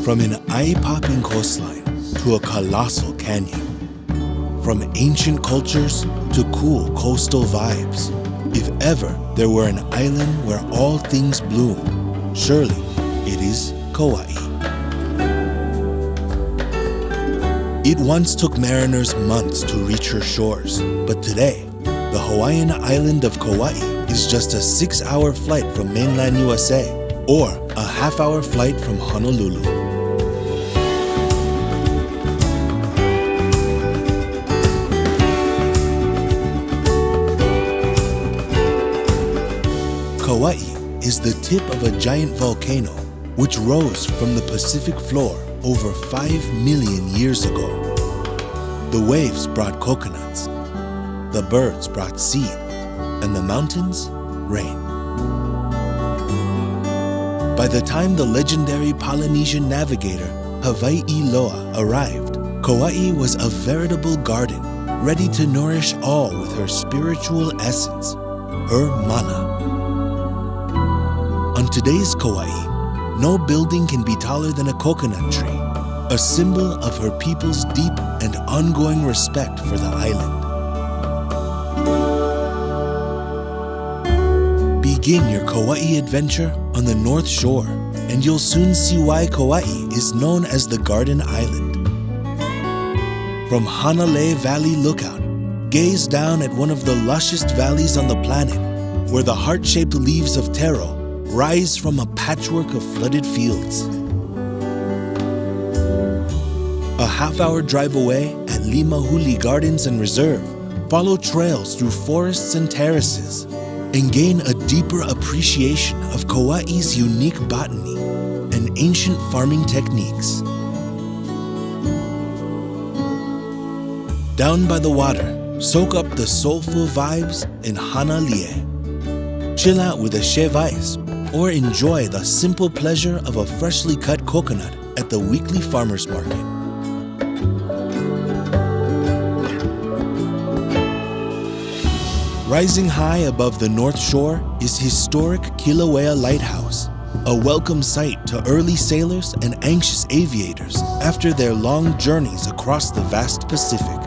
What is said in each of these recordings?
From an eye-popping coastline to a colossal canyon. From ancient cultures to cool coastal vibes. If ever there were an island where all things bloom, surely it is Kauai. It once took mariners months to reach her shores, but today, the Hawaiian island of Kauai is just a 6-hour flight from mainland USA or a half-hour flight from Honolulu. Kauai is the tip of a giant volcano which rose from the Pacific floor over 5 million years ago. The waves brought coconuts, the birds brought seed, and the mountains, rain. By the time the legendary Polynesian navigator Hawaii Loa arrived, Kauai was a veritable garden, ready to nourish all with her spiritual essence, her mana. On today's Kauai, no building can be taller than a coconut tree, a symbol of her people's deep and ongoing respect for the island. Begin your Kauai adventure on the North Shore, and you'll soon see why Kauai is known as the Garden Island. From Hanalei Valley Lookout, gaze down at one of the lushest valleys on the planet, where the heart-shaped leaves of taro rise from a patchwork of flooded fields. A half-hour drive away at Limahuli Gardens and Reserve, follow trails through forests and terraces, and gain a deeper appreciation of Kauai's unique botany and ancient farming techniques. Down by the water, soak up the soulful vibes in Hanalei. Chill out with a chef ice, or enjoy the simple pleasure of a freshly cut coconut at the weekly farmers market. Rising high above the North Shore is historic Kilauea Lighthouse, a welcome sight to early sailors and anxious aviators after their long journeys across the vast Pacific.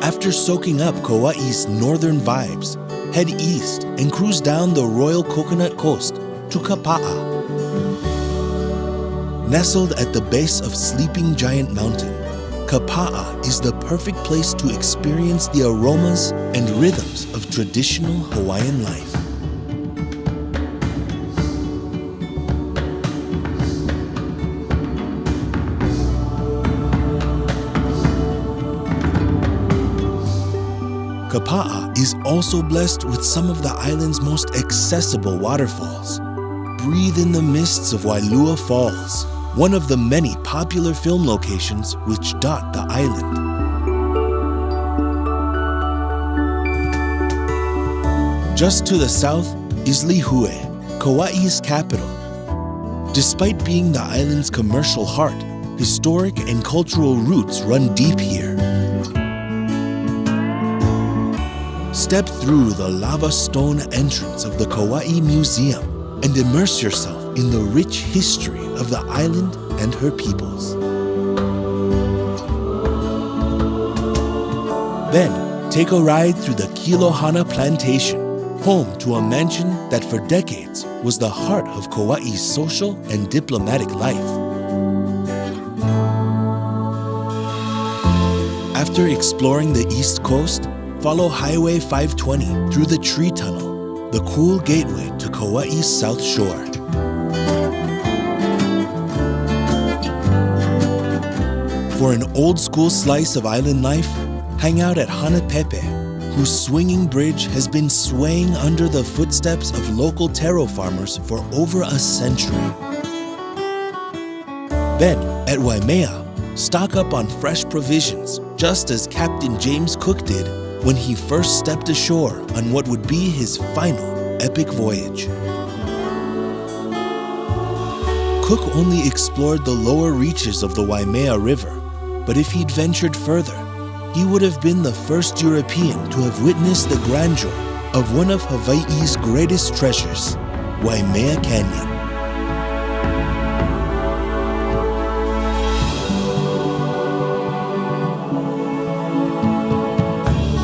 After soaking up Kauai's northern vibes, head east and cruise down the Royal Coconut Coast to Kapa'a. Nestled at the base of Sleeping Giant Mountain, Kapa'a is the perfect place to experience the aromas and rhythms of traditional Hawaiian life. Kapa'a is also blessed with some of the island's most accessible waterfalls. Breathe in the mists of Wailua Falls, one of the many popular film locations which dot the island. Just to the south is Lihue, Kauai's capital. Despite being the island's commercial heart, historic and cultural roots run deep here. Step through the lava stone entrance of the Kauai Museum and immerse yourself in the rich history of the island and her peoples. Then, take a ride through the Kilohana Plantation, home to a mansion that for decades was the heart of Kauai's social and diplomatic life. After exploring the East Coast, follow Highway 520 through the Tree Tunnel, the cool gateway to Kauai's South Shore. For an old-school slice of island life, hang out at Hanapepe, whose swinging bridge has been swaying under the footsteps of local taro farmers for over a century. Then, at Waimea, stock up on fresh provisions, just as Captain James Cook did when he first stepped ashore on what would be his final epic voyage. Cook only explored the lower reaches of the Waimea River, but if he'd ventured further, he would have been the first European to have witnessed the grandeur of one of Hawaii's greatest treasures, Waimea Canyon.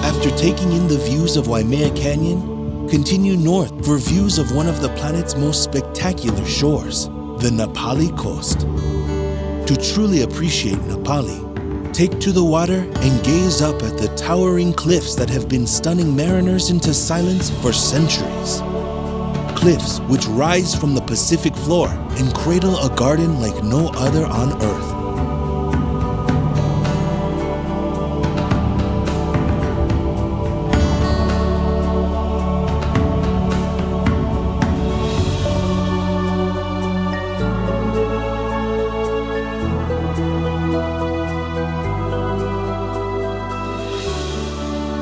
After taking in the views of Waimea Canyon, continue north for views of one of the planet's most spectacular shores, the Napali coast. To truly appreciate Napali, take to the water and gaze up at the towering cliffs that have been stunning mariners into silence for centuries. Cliffs which rise from the Pacific floor and cradle a garden like no other on Earth.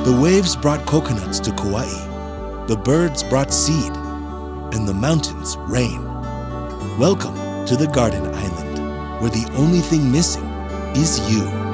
The waves brought coconuts to Kauai, the birds brought seed, and the mountains rain. Welcome to the Garden Island, where the only thing missing is you.